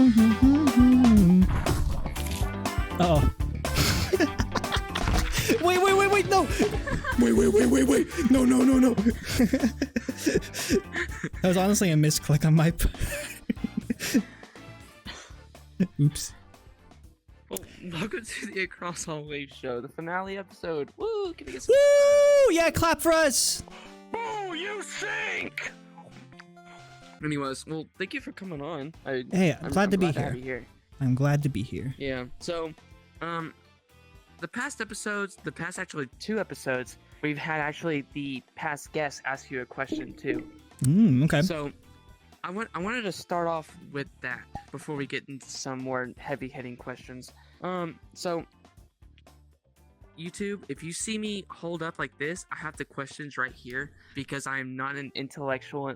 Uh-oh. Wait, no! Wait. No. That was honestly a misclick on my part. Oops. Well, welcome to the Across All Waves show, the finale episode. Woo! Can we get some... Woo! Yeah, clap for us! Woo! You stink! Anyways, well, thank you for coming on. I'm glad to be have here. you here. I'm glad to be here. Yeah, so, the past actually 2 episodes, we've had actually the past guests ask you a question too. Okay. So, I wanted to start off with that before we get into some more heavy-hitting questions. So, YouTube, if you see me hold up like this, I have the questions right here because I am not an intellectually,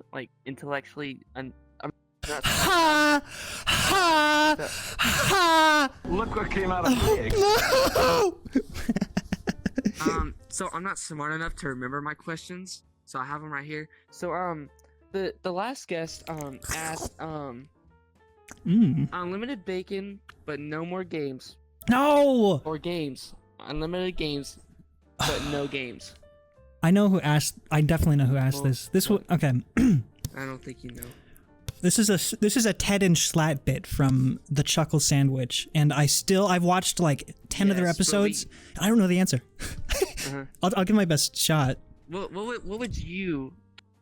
I'm not. Look what came out of Kieg. No! So I'm not smart enough to remember my questions, so I have them right here. So the last guest asked unlimited bacon but no more games. No! Or games. Unlimited games but no games. I know who asked. I definitely know who asked this. This will okay. I don't think you know. This is a 10-inch slat bit from the Chuckle Sandwich, and I've watched like 10 of their episodes. And I don't know the answer. I'll give my best shot. What would you,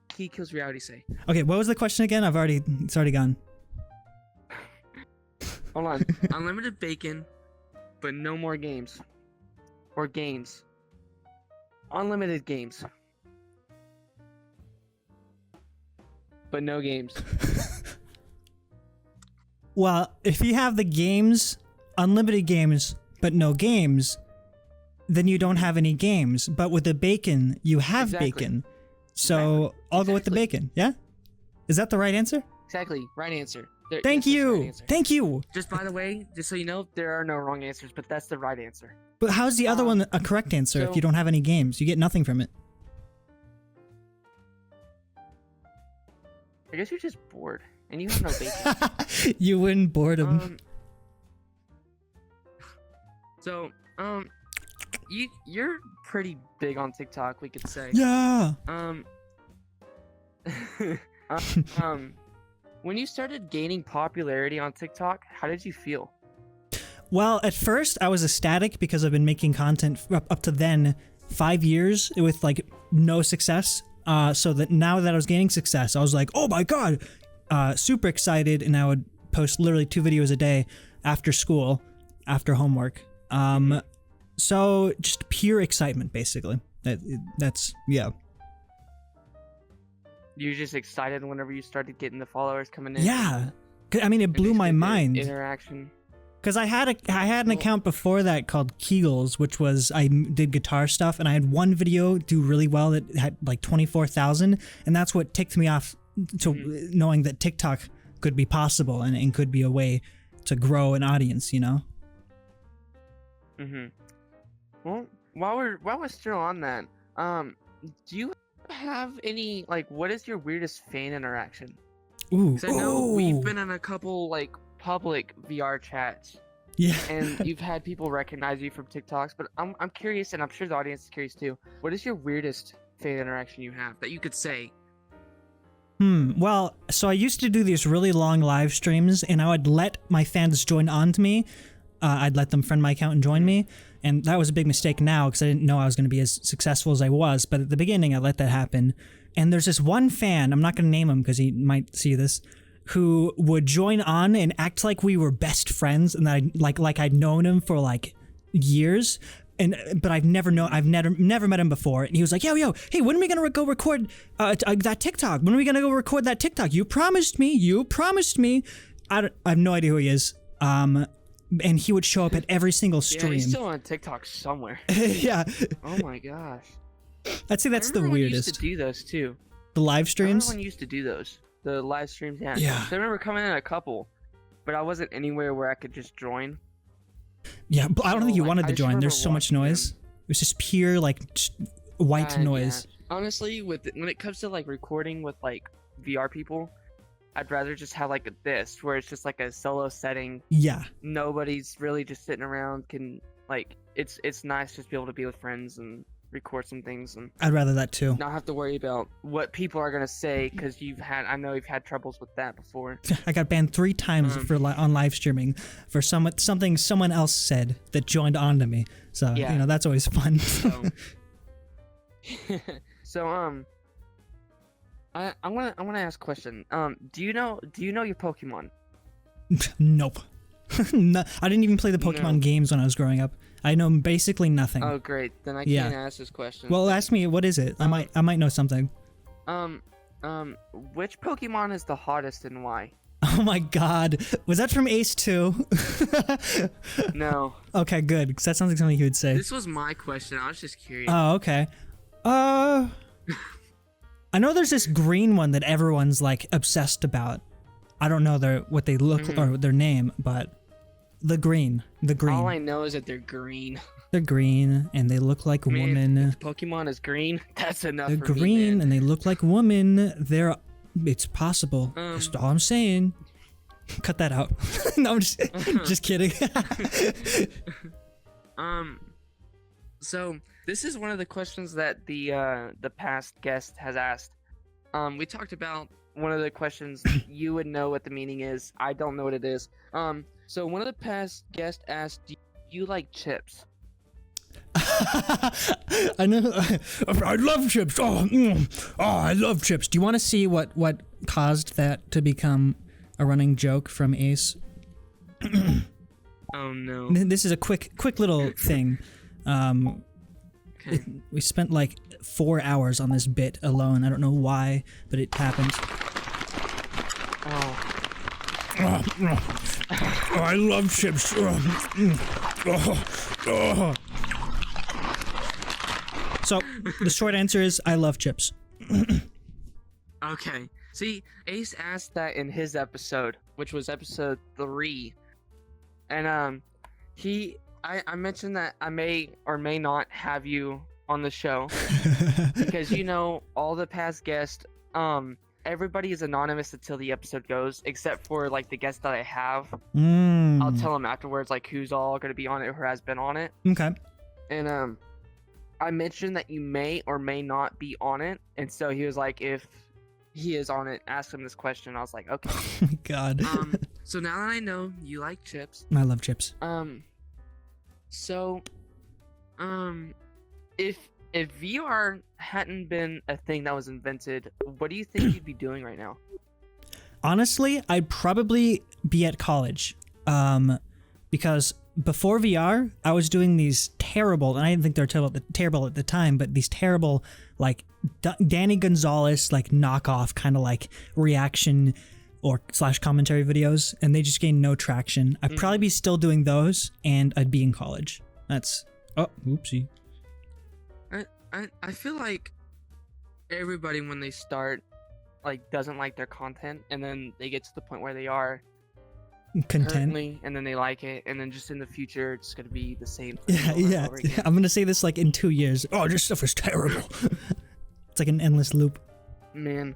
KiegKillsReality, say? Okay, what was the question again? It's already gone. Hold on. Unlimited bacon, but no more games. Or games. Unlimited games. But no games. Well, if you have the games, unlimited games, but no games, then you don't have any games. But with the bacon, you have bacon. So I'll go with the bacon. Yeah? Is that the right answer? Exactly. Right answer. Thank you. Thank you. Just by the way, just so you know, there are no wrong answers, but that's the right answer. But how's the other one a correct answer if you don't have any games? You get nothing from it. I guess you're just bored, and you have no bacon. You win boredom. You're pretty big on TikTok, we could say. Yeah. When you started gaining popularity on TikTok, how did you feel? Well, at first I was ecstatic because I've been making content up to then 5 years with like no success. So that now that I was gaining success, I was like, oh my god, super excited, and I would post literally 2 videos a day after school, after homework. So just pure excitement, basically. That's yeah. You were just excited whenever you started getting the followers coming in. Yeah, I mean, it blew my mind. Interaction. Because I had an account before that called Kegels, which was I did guitar stuff, and I had one video do really well that had like 24,000, and that's what ticked me off to knowing that TikTok could be possible and could be a way to grow an audience, you know. Well, while we're still on that, do you have any what is your weirdest fan interaction? Ooh, because I know we've been in a couple public VR chats. Yeah. And you've had people recognize you from TikToks, but I'm curious, and I'm sure the audience is curious too. What is your weirdest fan interaction you have that you could say? Well, so I used to do these really long live streams, and I would let my fans join on to me. I'd let them friend my account and join me, and that was a big mistake now because I didn't know I was going to be as successful as I was, but at the beginning I let that happen. And there's this one fan, I'm not going to name him because he might see this, who would join on and act like we were best friends, and that I'd known him for years, but I've never met him before. And he was like, yo, hey, when are we gonna go record that TikTok? When are we gonna go record that TikTok? You promised me. I have no idea who he is. And he would show up at every single stream. Yeah, he's still on TikTok somewhere. Yeah. Oh my gosh. I'd say that's the weirdest. I used to do those too. The live streams? Everyone used to do those. The live streams, yeah. Yeah. So I remember coming in a couple, but I wasn't anywhere where I could just join. Yeah, but I don't think you wanted to join. There's so much noise. It was just pure white noise. Yeah. Honestly, when it comes to recording with VR people, I'd rather just have like this, where it's just like a solo setting. Yeah. Nobody's really just sitting around. It's nice just to be able to be with friends and record some things and I'd rather that too. not have to worry about what people are gonna say, because I know you've had troubles with that before. I got banned 3 times on live streaming for something someone else said that joined onto me. So Yeah. that's always fun. So I want to ask a question. Do you know your Pokemon? Nope. No, I didn't even play the Pokemon No. games when I was growing up. I know basically nothing. Oh, great. Then I Yeah. can't ask this question. Well, ask me, what is it? I might know something. Which Pokemon is the hottest and why? Oh my god. Was that from Ace 2? No. Okay, good, because that sounds like something he would say. This was my question. I was just curious. Oh, okay. I know there's this green one that everyone's like obsessed about. I don't know what they look or their name, but the green. All I know is that they're green. They're green and they look like Man, women. if Pokemon is green, that's enough They're for me, green man. and they look like women. It's possible. That's all I'm saying. Cut that out. No, I'm just kidding. So this is one of the questions that the past guest has asked. We talked about one of the questions. You would know what the meaning is. I don't know what it is. So one of the past guests asked, "Do you like chips?" I know. I love chips. I love chips. Do you want to see what caused that to become a running joke from Ace? Oh no. This is a quick little thing. Okay. We spent like 4 hours on this bit alone. I don't know why, but it happened. Oh. I love chips. So the short answer is I love chips. Okay. See, Ace asked that in his episode, which was episode 3, and I mentioned that I may or may not have you on the show because all the past guests, everybody is anonymous until the episode goes, except for like the guests that I have. I'll tell them afterwards like who's all gonna be on it, who has been on it. Okay. And I mentioned that you may or may not be on it, and so he was like, if he is on it, ask him this question. I was like, okay. Oh my god. So now that I know you like chips, I love chips. So, if VR hadn't been a thing that was invented, what do you think you'd be doing right now? Honestly, I'd probably be at college. Because before VR, I was doing these terrible, and I didn't think they were terrible at the time, but these terrible, like, Danny Gonzalez, like, knockoff kind of, like, reaction or / commentary videos, and they just gained no traction. I'd probably be still doing those, and I'd be in college. That's... Oh, oopsie. I feel like everybody, when they start, like, doesn't like their content, and then they get to the point where they are Content. currently, and then they like it, and then just in the future, it's gonna be the same thing over and Yeah. over again. I'm gonna say this, like, in 2 years. Oh, this stuff is terrible. It's like an endless loop. Man.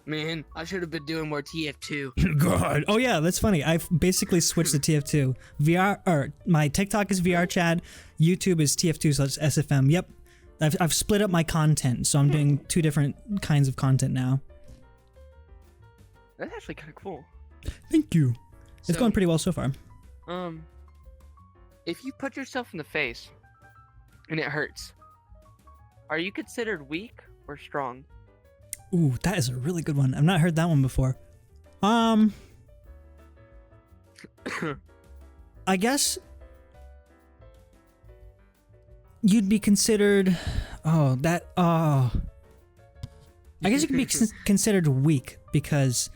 Man, I should have been doing more TF2. God. Oh yeah, that's funny. I've basically switched to TF2. My TikTok is VR chat. YouTube is TF2/SFM. Yep. I've split up my content, so I'm doing 2 different kinds of content now. That's actually kind of cool. Thank you. It's going pretty well so far. If you put yourself in the face and it hurts, are you considered weak or strong? Ooh, that is a really good one. I've not heard that one before. I guess you'd be considered. I guess you could be considered weak because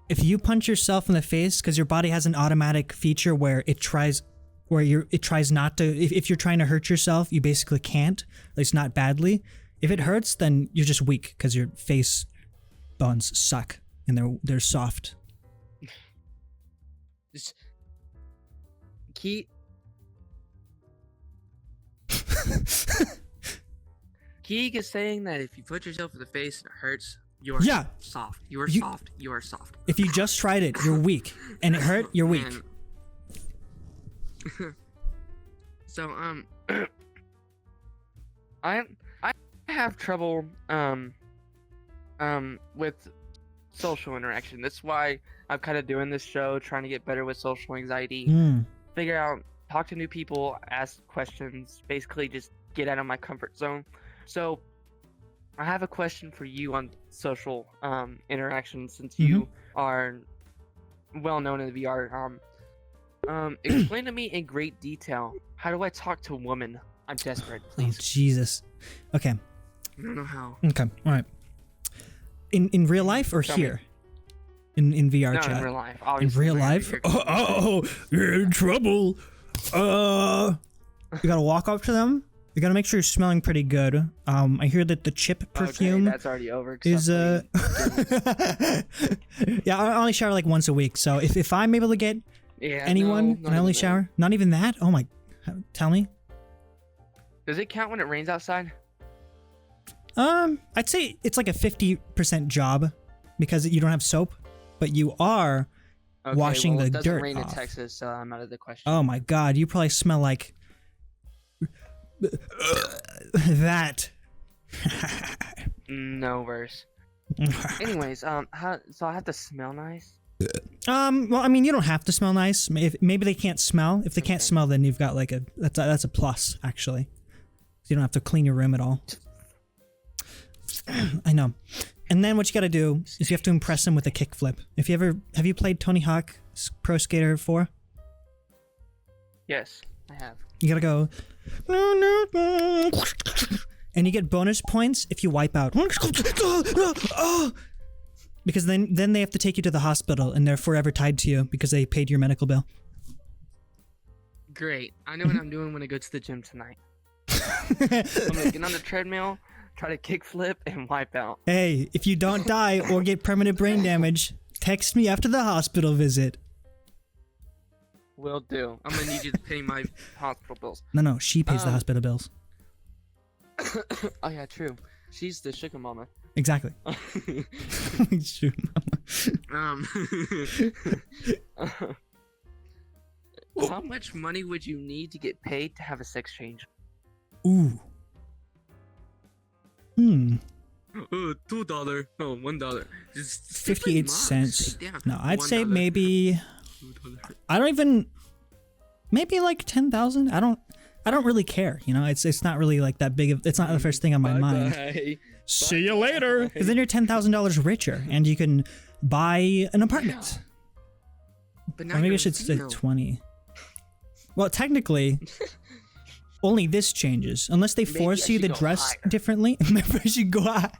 if you punch yourself in the face, because your body has an automatic feature where it tries not to. If you're trying to hurt yourself, you basically can't. At least not badly. If it hurts, then you're just weak because your face bones suck and they're soft. Kieg is saying that if you put yourself in the face and it hurts, You are Yeah. soft. You are You- soft. You are soft. If you just tried it, you're weak. And it hurt, you're weak. Man. So I have trouble with social interaction. That's why I'm kind of doing this show, trying to get better with social anxiety. Figure out, talk to new people, ask questions, basically just get out of my comfort zone. So I have a question for you on social interaction, since you are well known in the VR. Explain to me in great detail, how do I talk to a woman? I'm desperate, Oh, please. Jesus. Okay. I don't know how. Okay. All right. In real life or Tell me. here? In VR No, chat? in real life. In Obviously, real we're gonna be life? here- Oh, you're in trouble. You gotta walk up to them. You gotta make sure you're smelling pretty good. I hear that the chip perfume Okay, that's already over. 'cause is I'm yeah, I only shower like once a week. So if I'm able to get yeah, anyone no, and not I only even that. shower, not even that. Oh my, tell me. Does it count when it rains outside? I'd say it's like a 50% job because you don't have soap, but you are Okay, washing well, the it doesn't dirt rain in off. Texas, so I'm out of the question. Oh my God, you probably smell like that. No worse. Anyways, so I have to smell nice. Well, I mean, you don't have to smell nice. Maybe they can't smell. If they can't Okay. smell, then you've got like that's a plus actually. You don't have to clean your room at all. I know. And then what you got to do is you have to impress them with a kickflip. Have you played Tony Hawk Pro Skater 4? Yes, I have. You gotta go, and you get bonus points if you wipe out. Because then they have to take you to the hospital, and they're forever tied to you because they paid your medical bill. Great. I know what I'm doing when I go to the gym tonight. I'm gonna get on the treadmill, try to kickflip, and wipe out. Hey, if you don't die or get permanent brain damage, text me after the hospital visit. Will do. I'm gonna need you to pay my hospital bills. No, she pays the hospital bills. Oh yeah, true. She's the sugar mama. Exactly. Shoot. How much money would you need to get paid to have a sex change? Ooh. $2. No, $1. Just 58 cents. Take down. No, I'd say $1. maybe. $2. I don't even. Maybe like 10,000. I don't really care. You know, it's not really like that big of. It's not the first thing on my mind. Bye. See you later. Because then you're $10,000 richer, and you can buy an apartment. But now Or maybe I you're should say female. 20. Well, technically, only this changes unless they Maybe force I you should to go dress higher. differently. Maybe I should go higher.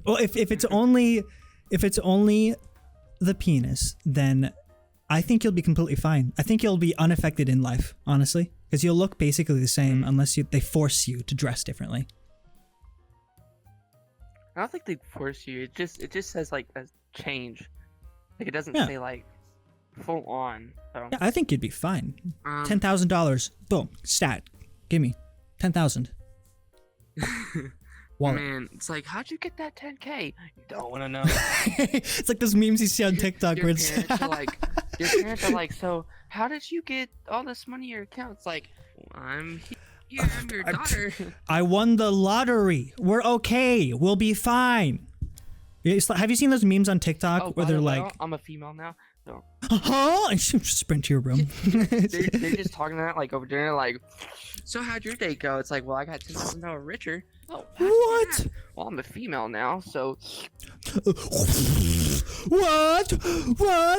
Well, if it's only the penis, then I think you'll be completely fine. I think you'll be unaffected in life, honestly, because you'll look basically the same unless they force you to dress differently. I don't think they force you. It just says like a change. Like it doesn't Yeah. say like full on. So Yeah, I think you'd be fine. um, $10,000. Boom. Stat. Give me 10,000. Wallet. man, it's like, how'd you get that 10K? You don't want to know. It's like those memes you see on TikTok Your where it's parents are like, so how did you get all this money in your account? It's like, I'm here, I'm your daughter. I won the lottery. We're okay. We'll be fine. It's like, have you seen those memes on TikTok Oh, where by they're the way, like, I'm a female now. So huh? And you sprint to your room. they're just talking that like over dinner, like, so how'd your day go? It's like, well, I got $10,000 richer. Oh, how'd you do What? that? Well, I'm a female now, so What?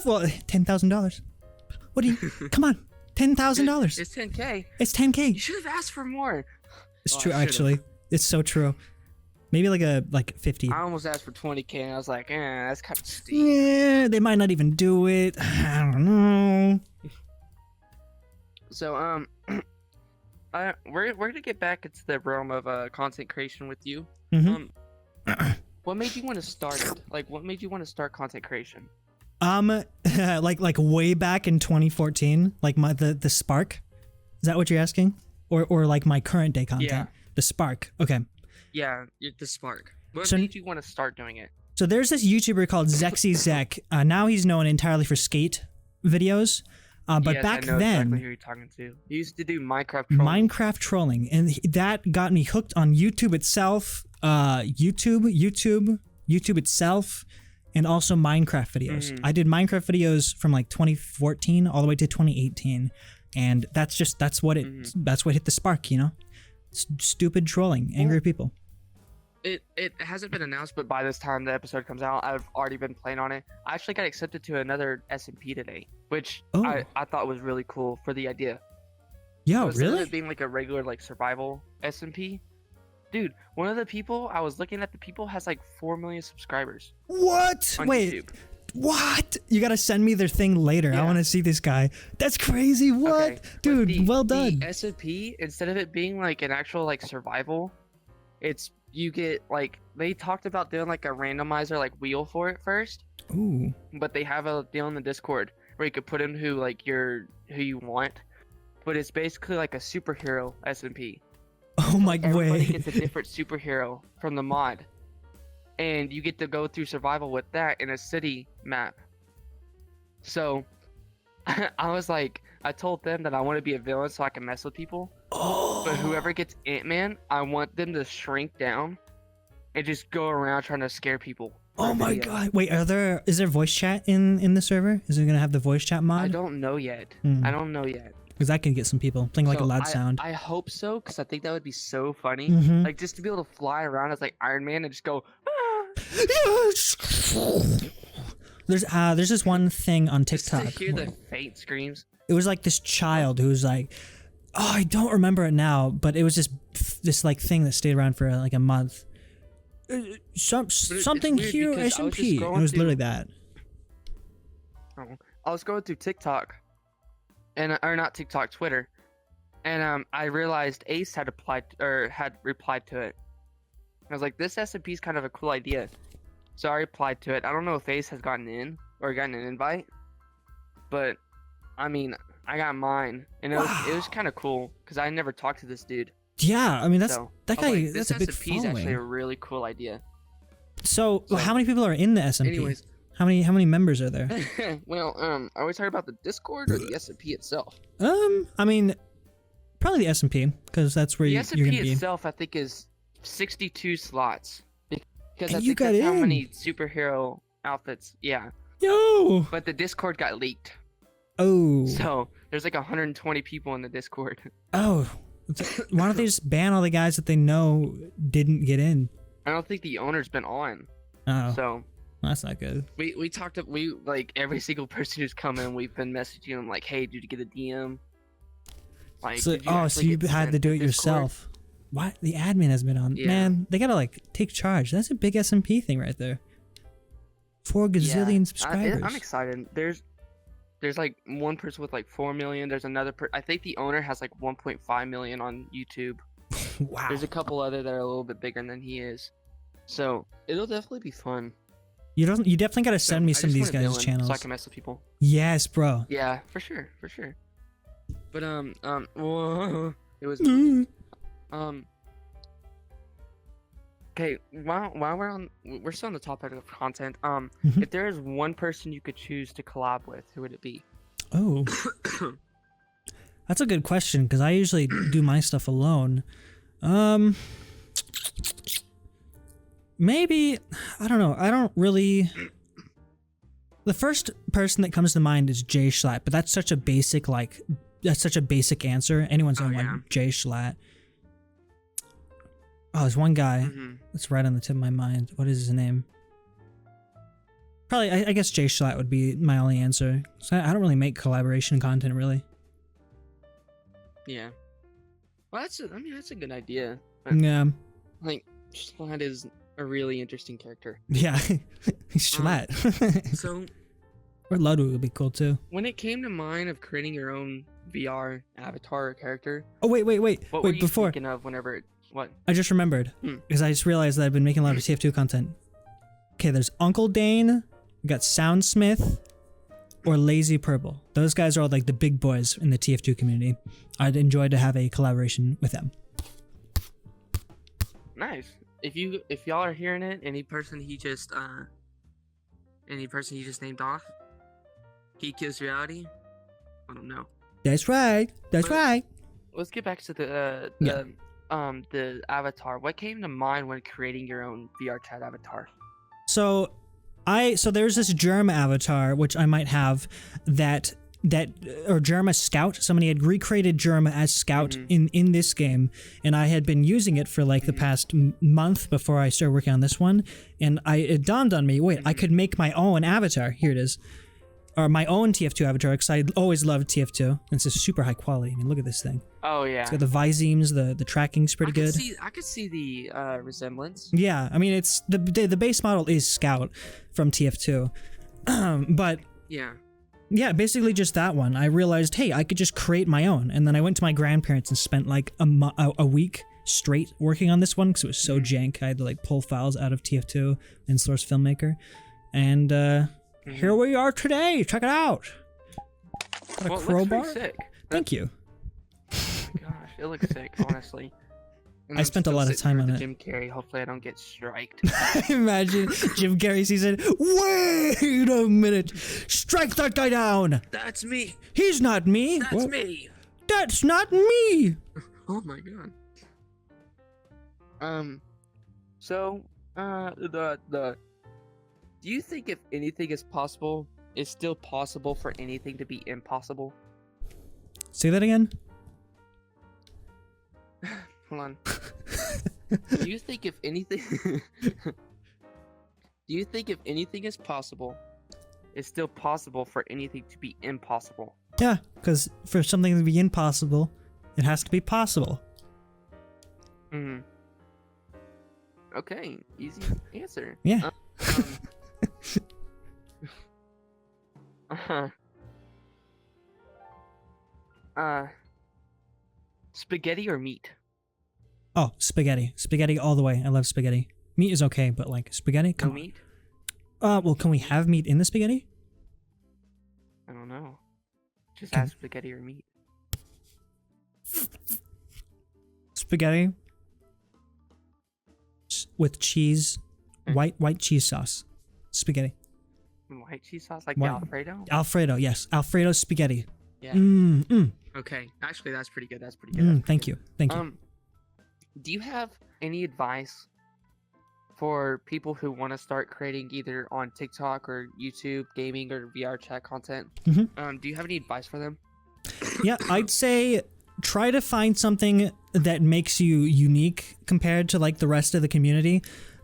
Well, $10,000. What do you? Come on, $10,000. it's 10K. It's 10K. You should have asked for more. It's Oh, I true, should've. actually. It's so true. Maybe like 50. I almost asked for 20K, and I was like, that's kind of steep. Yeah, they might not even do it. I don't know. So, we're gonna get back into the realm of content creation with you. Mhm. What made you want to start it? Like, what made you want to start content creation? Like way back in 2014, like the spark. Is that what you're asking? Or like my current day content? Yeah. The spark. Okay. Yeah, the spark. What So- made you want to start doing it? So there's this YouTuber called Zexy Zek. Now he's known entirely for skate videos. But Yes, back I know then, exactly who you're talking to. He used to do Minecraft trolling. Minecraft trolling, and that got me hooked on YouTube itself, YouTube itself, and also Minecraft videos. Mhm. I did Minecraft videos from like 2014 all the way to 2018, and that's what hit the spark, you know? Stupid trolling, angry people. It hasn't been announced, but by this time the episode comes out, I've already been playing on it. I actually got accepted to another SMP today, which Oh. I thought was really cool for the idea. Yo, So instead of really? it being like a regular like survival SMP, dude, one of the people I was looking at, the people has like 4 million subscribers What? on Wait, YouTube. what? You gotta send me their thing later. I Yeah. want to see this guy. That's crazy. What? Okay, but Dude, well done. The SMP, instead of it being like an actual like survival, it's you get like they talked about doing like a randomizer like wheel for it first, Ooh. but they have a deal in the Discord where you could put in who you want, but it's basically like a superhero SMP. Oh my Everybody way. gets a different superhero from the mod, and you get to go through survival with that in a city map. So I was like, I told them that I want to be a villain so I can mess with people. Oh. But whoever gets Ant-Man, I want them to shrink down and just go around trying to scare people. Oh my Yeah. god. Wait, is there voice chat in the server? Is it gonna have the voice chat mod? I don't know yet. Hmm. I don't know yet. Because that can get some people playing like a So loud sound. I hope so, because I think that would be so funny. Mhm. Like just to be able to fly around as like Iron Man and just go. "Ah," There's this one thing on just TikTok. to hear the faint screams. It was like this child who was like, oh, I don't remember it now, but it was this like thing that stayed around for like a month. Something weird hero because I was just SMP. And it was scrolling literally through- that. I was going through TikTok, or not TikTok, Twitter, and I realized Ace had replied to it. I was like, this SMP is kind of a cool idea, so I replied to it. I don't know if Ace has gotten in or gotten an invite, but I mean, I got mine, and it was kind of cool because I never talked to this dude. Yeah, I mean that I was guy. like, That's this a big SMP is actually a following. really cool idea. So, So- how many people are in the SMP? Anyways, How many members are there? well, are we talking about the Discord or the SMP itself? I mean, probably the SMP because that's where The you're SMP gonna be. itself, I think, is 62 slots. Because And I you think that's got how in. many superhero outfits. Yeah. Yo. But the Discord got leaked. Oh. So there's like 120 people in the Discord. Oh. Why don't they just ban all the guys that they know didn't get in? I don't think the owner's been on. Oh, So that's not good. we talked to like every single person who's come in, we've been messaging them like, hey, did you get a DM? Like, So, did you so actually you get had sent to do it Discord? yourself. Why? The admin has been on. Yeah. Man, they gotta like take charge. That's a big SMP thing right there. 4 gazillion subscribers. I'm excited. There's like one person with like 4 million. There's another I think the owner has like 1.5 million on YouTube. Wow. There's a couple other that are a little bit bigger than he is. So it'll definitely be fun. You definitely gotta send me I some of just these want a guys' villain channels. so I can mess with people. Yes, bro. Yeah, for sure. But whoa, it was okay. While we're still on the topic of content. Mhm. If there is one person you could choose to collab with, who would it be? Oh, that's a good question because I usually do my stuff alone. Maybe I don't know. I don't really. The first person that comes to mind is Jay Schlatt, but that's such a basic answer. Anyone's gonna yeah. like Jay Schlatt. Oh, there's one guy Mhm. that's right on the tip of my mind. What is his name? Probably, I guess Jay Schlatt would be my only answer. So I don't really make collaboration content, really. Yeah. Well, that's a good idea. But, Yeah, like, Schlatt is a really interesting character. yeah, he's Schlatt. So Or Ludwig would be cool too. when it came to mind of creating your own VR avatar or character, Oh wait, what were you before thinking of whenever what? I just remembered Hmm. because I just realized that I've been making a lot of TF2 content. Okay, there's Uncle Dane, we got Soundsmith, or Lazy Purple. Those guys are all like the big boys in the TF2 community. I'd enjoy to have a collaboration with them. Nice. if y'all are hearing it, any person he just named off, KiegKillsReality, I don't know. That's right. That's right. Let's get back to the avatar. What came to mind when creating your own VR chat avatar? So there's this germ avatar which I might have that or Germa Scout. Somebody had recreated Germa as Scout in this game, and I had been using it for like the past month before I started working on this one, and it dawned on me, wait, I could make my own avatar. Here it is. Or my own TF2 avatar, because I always loved TF2. And it's just super high quality. I mean, look at this thing. Oh yeah. It's got the Visemes, the tracking's pretty good. I could see the resemblance. Yeah, I mean, it's the base model is Scout from TF2, but yeah, basically just that one. I realized, hey, I could just create my own, and then I went to my grandparents and spent like a week straight working on this one because it was so jank. I had to like pull files out of TF2 and Source Filmmaker, and here we are today. Check it out. Got a crowbar. It looks pretty sick. Thank you. Gosh, it looks sick, honestly. And I spent a lot of time on it. Jim Carrey. Hopefully, I don't get striked. Imagine Jim Carrey sees it. Wait a minute! Strike that guy down! That's me. He's not me. That's me. That's not me. Oh my god. So, do you think if anything is possible, it's still possible for anything to be impossible? Say that again. Hold on. Do you think if anything is possible, it's still possible for anything to be impossible? Yeah, because for something to be impossible, it has to be possible. Okay, easy answer. Yeah. Spaghetti or meat? Oh, spaghetti. Spaghetti all the way. I love spaghetti. Meat is okay, but like spaghetti? Come on. Meat? Well, can we have meat in the spaghetti? I don't know. Just ask spaghetti or meat. Spaghetti with cheese, white cheese sauce. Spaghetti. White cheese sauce, like the Alfredo? Alfredo, yes. Alfredo spaghetti. Yeah. Okay, actually, that's pretty good. That's pretty good. Thank you. Thank you. Do you have any advice for people who want to start creating either on TikTok or YouTube, gaming, or VR chat content? Do you have any advice for them? Yeah, I'd say try to find something that makes you unique compared to like the rest of the community.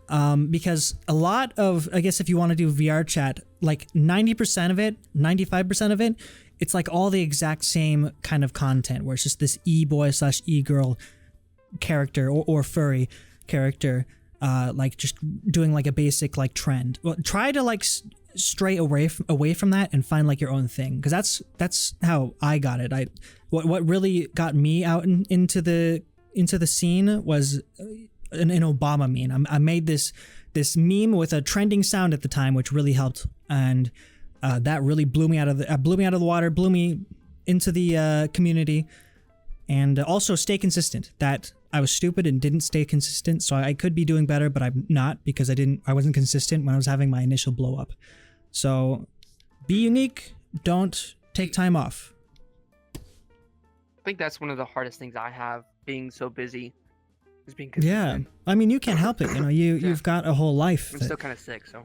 Because a lot of, I guess if you want to do VR chat, like 90% of it, 95% of it, it's like all the exact same kind of content where it's just this e-boy / e-girl character or furry character, like just doing like a basic like trend. Well, try to like stray away from that and find like your own thing, because that's how I got it. What really got me out into the scene was an Obama meme. I made this meme with a trending sound at the time, which really helped, and that really blew me out of the water, blew me into the community, and also stay consistent. That I was stupid and didn't stay consistent, so I could be doing better, but I'm not, because I wasn't consistent when I was having my initial blow up. So be unique. Don't take time off. I think that's one of the hardest things I have, being so busy. Being consistent. Yeah, I mean, you can't help it. You know, you've got a whole life. I'm still kind of sick, so.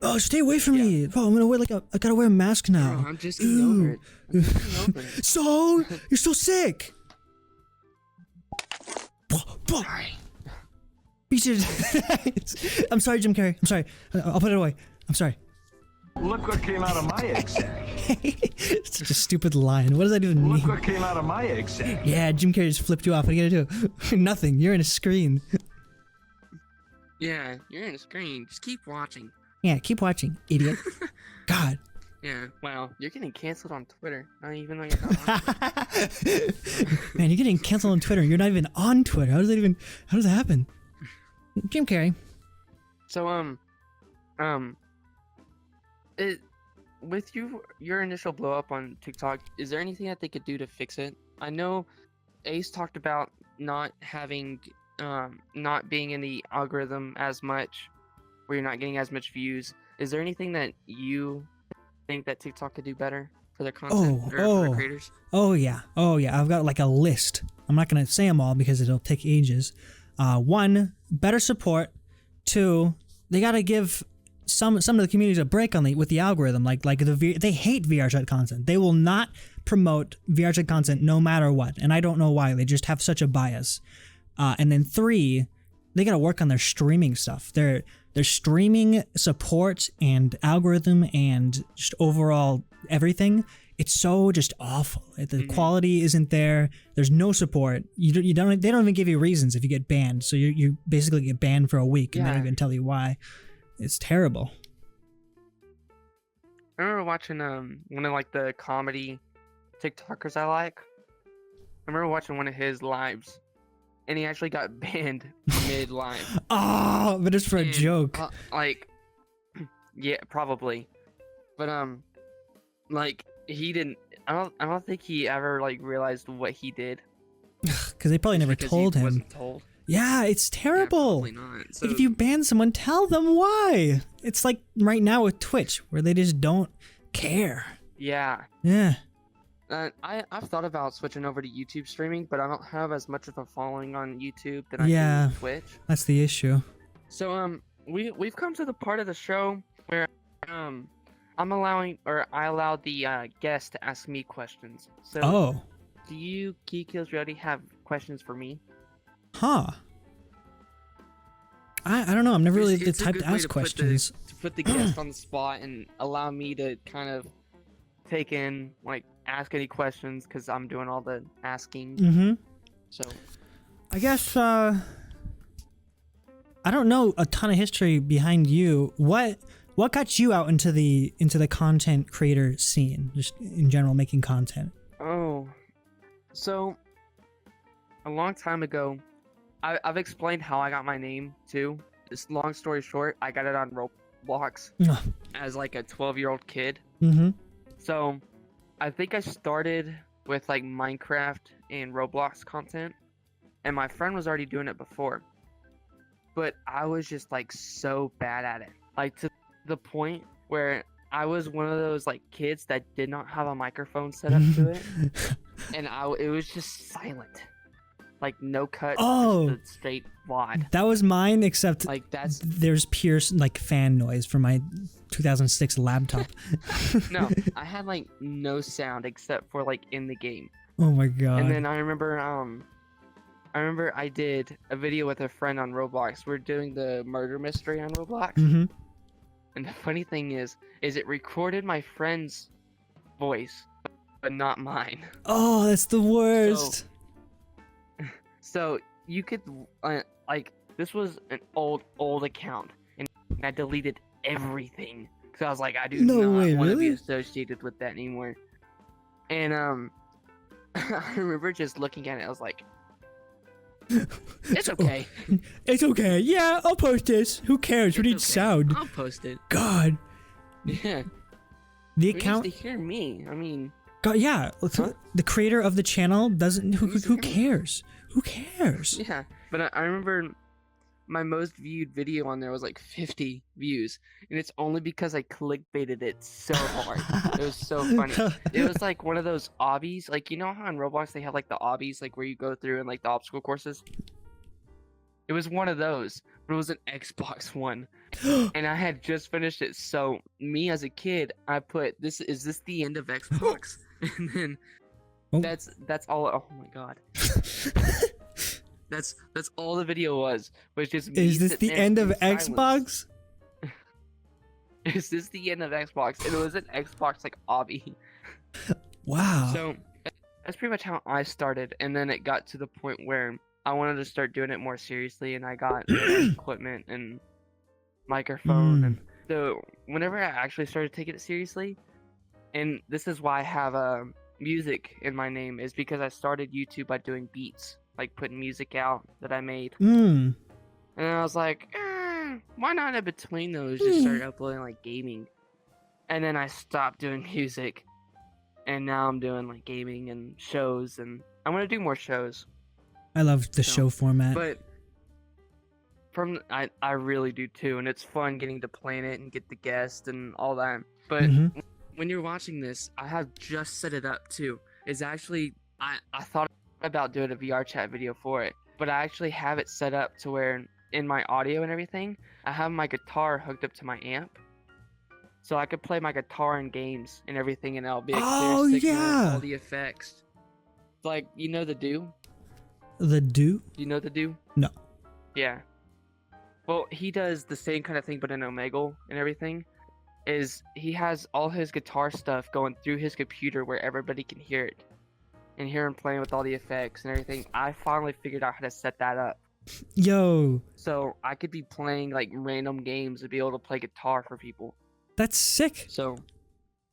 Oh, stay away from me! Oh, I'm gonna wear I gotta wear a mask now. No, I'm just getting over it. I'm just getting over it. So you're so sick. Sorry. I'm sorry, Jim Carrey. I'm sorry. I'll put it away. I'm sorry. Look what came out of my egg sack. Such a stupid line. What does that even mean? Look what came out of my egg sack. Yeah, Jim Carrey just flipped you off. What are you gonna do? Nothing. You're in a screen. Yeah, you're in a screen. Just keep watching. Yeah, keep watching, idiot. God. Yeah, wow. You're getting canceled on Twitter. Not even though you're not on Twitter. Man, you're getting canceled on Twitter. You're not even on Twitter. How does that happen? Jim Carrey. So, with your initial blow up on TikTok, is there anything that they could do to fix it? I know Ace talked about not having not being in the algorithm as much, where you're not getting as much views, is there anything that you think that TikTok could do better for their content or for their creators? Oh yeah. I've got like a list. I'm not gonna say them all because it'll take ages. 1, better support. 2, they gotta give some of the communities a break on with the algorithm. They hate VR chat content. They will not promote VR chat content no matter what, and I don't know why. They just have such a bias. And then 3, they gotta work on their streaming stuff. Their streaming support and algorithm and just overall everything. It's so just awful. The quality isn't there. There's no support. They don't even give you reasons if you get banned. So you basically get banned for a week and they don't even tell you why. It's terrible. I remember watching one of like the comedy TikTokers I like. I remember watching one of his lives, and he actually got banned mid-live. Oh, but it's for a joke. Yeah, probably. But like he didn't. I don't think he ever like realized what he did. Because they probably never told him. Wasn't told. Yeah, it's terrible. Yeah, probably not. So, like if you ban someone, tell them why. It's like right now with Twitch, where they just don't care. Yeah. Yeah. I've thought about switching over to YouTube streaming, but I don't have as much of a following on YouTube than I do on Twitch. That's the issue. So we've come to the part of the show where I allow the guest to ask me questions. So do you KiegKillsReality have questions for me? Huh. I don't know. I'm never really the type to ask questions. To put the guest on the spot and allow me to kind of take in, like, ask any questions because I'm doing all the asking. Mm-hmm. So, I guess I don't know a ton of history behind you. What got you out into the content creator scene, just in general, making content? Oh, so a long time ago, I've explained how I got my name too. This long story short, I got it on Roblox as like a 12-year-old kid. Mm-hmm. So I think I started with like Minecraft and Roblox content, and my friend was already doing it before. But I was just like so bad at it, like to the point where I was one of those like kids that did not have a microphone set up to it, and it was just silent. Like no cuts, just a straight wad. That was mine, except like there's pure like fan noise from my 2006 laptop. No, I had like no sound except for like in the game. Oh my god. And then I remember I did a video with a friend on Roblox. We're doing the murder mystery on Roblox. Mm-hmm. And the funny thing is it recorded my friend's voice, but not mine. Oh, that's the worst. So you could like this was an old account, and I deleted everything because I was like, I do not want to be associated with that anymore. And I remember just looking at it. I was like, it's okay. It's okay. Yeah, I'll post this. Who cares? Who needs sound? I'll post it. God. Yeah. The Who account. needs to hear me? I mean. God, yeah. Huh? The creator of the channel doesn't. Who cares? Who cares? Yeah, but I remember my most viewed video on there was like 50 views, and it's only because I clickbaited it so hard. It was so funny. It was like one of those obbies, like you know how in Roblox they have like the obbies, like where you go through and like the obstacle courses. It was one of those, but it was an Xbox one, and I had just finished it. So me as a kid, I put is this the end of Xbox? And then that's all. Oh my god. That's all the video was just me. Is this the end of Xbox? Is this the end of Xbox? And it was an Xbox like obby. Wow. So that's pretty much how I started, and then it got to the point where I wanted to start doing it more seriously, and I got equipment and microphone, and so whenever I actually started taking it seriously, and this is why I have music in my name, is because I started YouTube by doing beats, like putting music out that I made. And I was like, why not in between those just start uploading like gaming? And then I stopped doing music, and now I'm doing like gaming and shows, and I want to do more shows. I love the show format. But I really do too, and it's fun getting to plan it and get the guest and all that. But Mhm. when you're watching this, I have just set it up too. Is actually I thought about doing a VR chat video for it, but I actually have it set up to where in my audio and everything, I have my guitar hooked up to my amp. So I could play my guitar in games and everything, and it'll be a Oh, clear signal, yeah. all the effects. Like, you know the Do? The do? Do you know the Do? No. Yeah. Well, he does the same kind of thing, but in Omegle and everything. Is he has all his guitar stuff going through his computer where everybody can hear it, and hear him playing with all the effects and everything. I finally figured out how to set that up, Yo, so I could be playing like random games and be able to play guitar for people. that's sick. So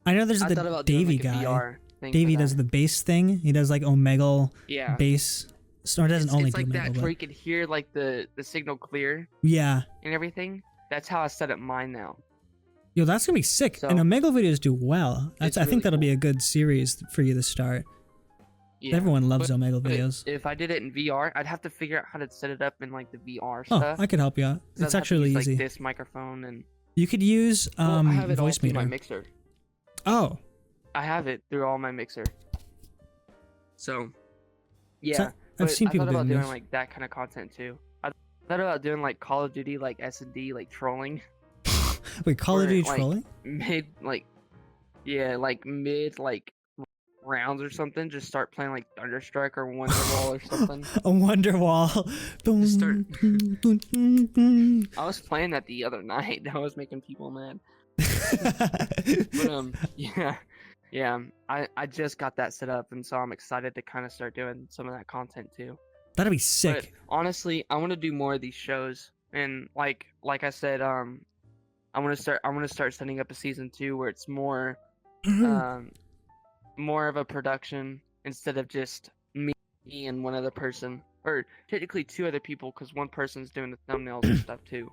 I know there's I thought the about Davey doing like a guy. VR thing. Davey for does that. the bass thing. He does like Omegle Yeah. bass. Or doesn't only It's do like that Omegle, where but you can hear like the signal clear yeah. and everything. That's how I set up mine now. Yo, that's gonna be sick. So, and Omegle videos do well. it's I think really that'll be cool. a good series for you to start. Yeah. Everyone loves but- Omegle but videos. If I did it in VR, I'd have to figure out how to set it up in like the VR Oh, stuff. I could help you out. 'Cause It's I'd have to actually use, easy. Like this microphone and You could use well, I have it all voice through my meter. mixer. Oh, I have it through all my mixer. So, yeah. So, I've but seen people I thought about doing doing this. like that kind of content too. I thought about doing like Call of Duty, like S&D, like trolling. Wait, Call of Or, Duty like, trolling? mid like rounds or something, just start playing like Thunderstrike or Wonderwall or something. A Wonderwall. Just start- Dun. I was playing that the other night. I was making people mad. But yeah, I just got that set up, and so I'm excited to kind of start doing some of that content too. That'd be But sick. honestly, I want to do more of these shows, and like I said, I want to start setting up a season 2 where it's more more of a production instead of just me and one other person, or technically 2 other people, because one person's doing the thumbnails and stuff too.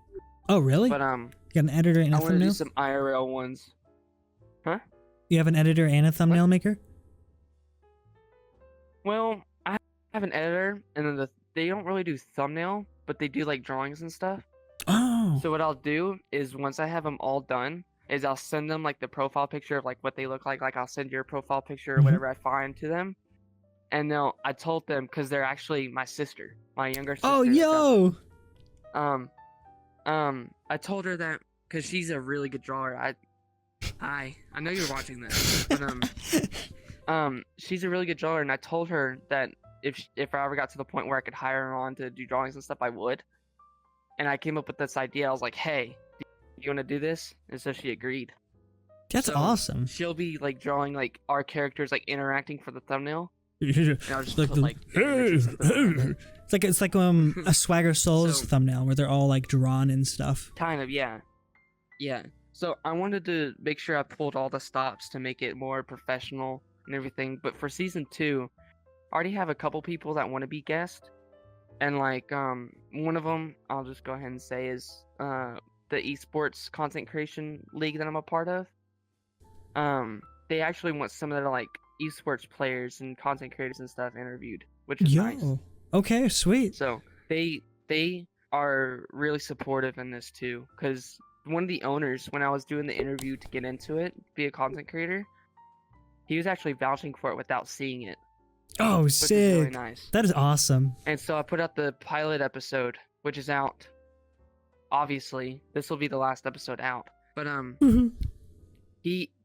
Oh, really? But You got an editor and a I want to do thumbnail? some IRL ones. You have an editor and a thumbnail maker? Well, I have an editor, and then they don't really do thumbnail, but they do like drawings and stuff. Oh. So what I'll do is once I have them all done, is I'll send them like the profile picture of like what they look like. Like I'll send your profile picture or Mhm. whatever I find to them, and I told them, because they're actually my sister, my younger sister. Oh, that does it. yo. I told her that because she's a really good drawer. I know you're watching this, but she's a really good drawer, and I told her that if I ever got to the point where I could hire her on to do drawings and stuff, I would. And I came up with this idea. I was like, "Hey, do you want to do this?" And so she agreed. That's So, awesome. She'll be like drawing like our characters like interacting for the thumbnail. It's I'll just like, put, like, images and stuff like that. it's like a Swagger Souls So- thumbnail where they're all like drawn and stuff. Kind of, yeah. Yeah. So I wanted to make sure I pulled all the stops to make it more professional and everything. But for season 2, I already have a couple people that want to be guests. And like one of them, I'll just go ahead and say, is the esports content creation league that I'm a part of. They actually want some of their like esports players and content creators and stuff interviewed, which is nice. Yo. Okay, sweet. So they are really supportive in this too, because one of the owners, when I was doing the interview to get into it, be a content creator, he was actually vouching for it without seeing it, Oh, which is really sick. nice. That is awesome. And so I put out the pilot episode, which is out. Obviously, this will be the last episode out. But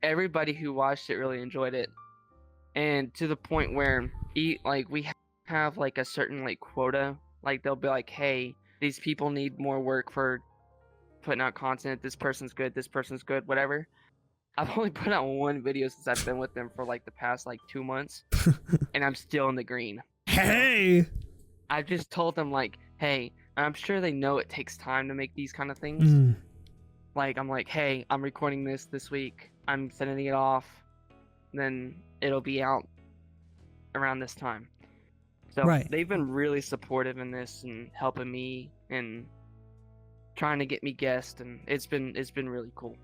everybody who watched it really enjoyed it, and to the point where we have like a certain like quota. Like they'll be like, "Hey, these people need more work for putting out content. This person's good. This person's good. Whatever." I've only put out one video since I've been with them for like the past like 2 months, and I'm still in the green. Hey. I just told them like, "Hey," I'm sure they know it takes time to make these kind of things. Mm. Like I'm like, "Hey, I'm recording this week. I'm sending it off. Then it'll be out around this time." So Right. they've been really supportive in this and helping me and trying to get me guests, and it's been really cool.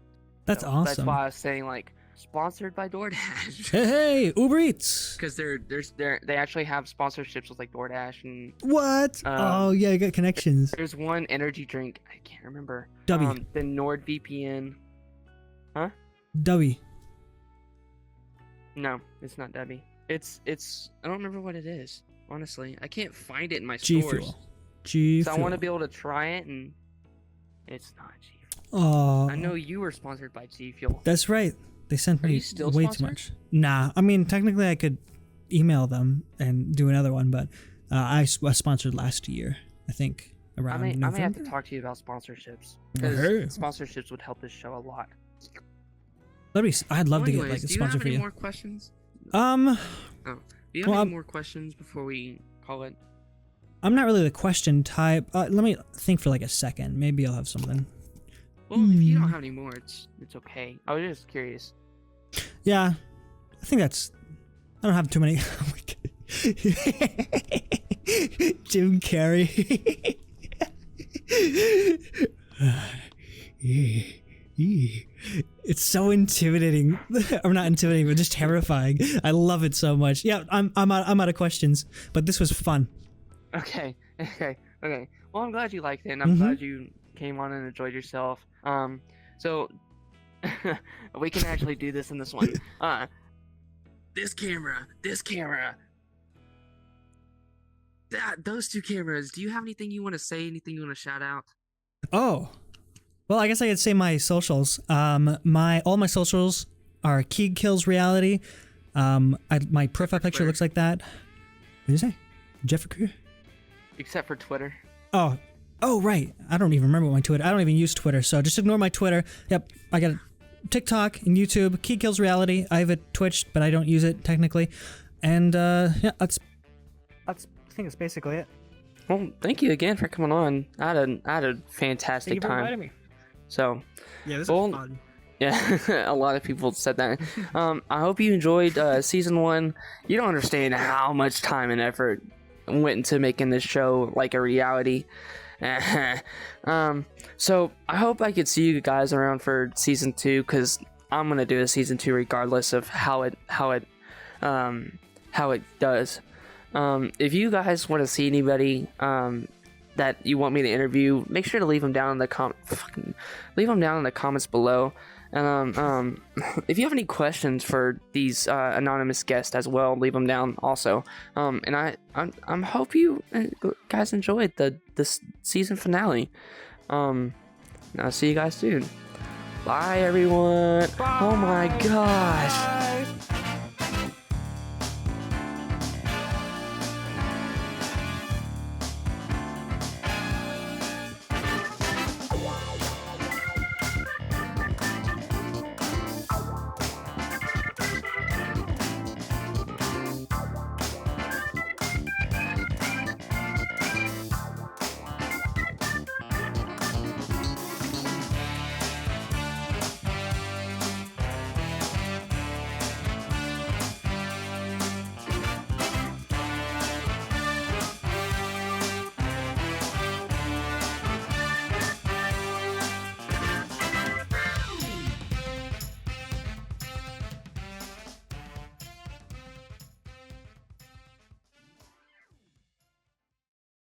That's So awesome. That's why I was saying like sponsored by DoorDash. Hey, Uber Eats. Because they actually have sponsorships with like DoorDash and What? Oh yeah, I got connections. there's one energy drink I can't remember. W. The NordVPN. Huh? W. No, it's not Debbie. It's I don't remember what it is. Honestly, I can't find it in my G stores. Fuel. G So Fuel. I want to be able to try it, and it's not G Fuel. Oh. I know you were sponsored by G Fuel. That's right. They sent Are me you still way sponsored? too much. Nah, I mean technically I could email them and do another one, but I was sponsored last year. I think around I may November. have to talk to you about sponsorships. Okay. Because sponsorships would help this show a lot. I'd love to get Anyways, like a do you have sponsor for any you. more questions? Um, Do you have Well, any more questions before we call it? I'm not really the question type. Let me think for like a second. Maybe I'll have something. Well, if you don't have any more, it's okay. I was just curious. Yeah, I think that's. I don't have too many. Oh my God. Jim Carrey. It's so intimidating. Or not intimidating, but just terrifying. I love it so much. Yeah, I'm out of questions, but this was fun. Okay. Well, I'm glad you liked it, and I'm glad you came on and enjoyed yourself. So we can actually do this in this one. This camera. Those two cameras. Do you have anything you want to say? Anything you want to shout out? Oh, well, I guess I could say my socials. All my socials are KiegKillsReality. My profile picture Twitter. looks like that. What did you say? Jeffrey Crew? Except for Twitter. Oh, right. I don't even remember my Twitter. I don't even use Twitter, so just ignore my Twitter. Yep, I got TikTok and YouTube. KiegKillsReality. I have a Twitch, but I don't use it technically. And yeah, that's. I think that's basically it. Well, thank you again for coming on. I had a fantastic time. me. So, Yeah, this was fun. yeah, a lot of people said that. I hope you enjoyed season 1. You don't understand how much time and effort went into making this show like a reality. So I hope I could see you guys around for season 2, because I'm gonna do a season 2 regardless of how it does. If you guys want to see anybody that you want me to interview, make sure to leave them down in the comments below. And if you have any questions for these anonymous guests as well, leave them down also. And I hope you guys enjoyed this season finale. I'll see you guys soon. Bye, everyone. Bye. Oh my gosh.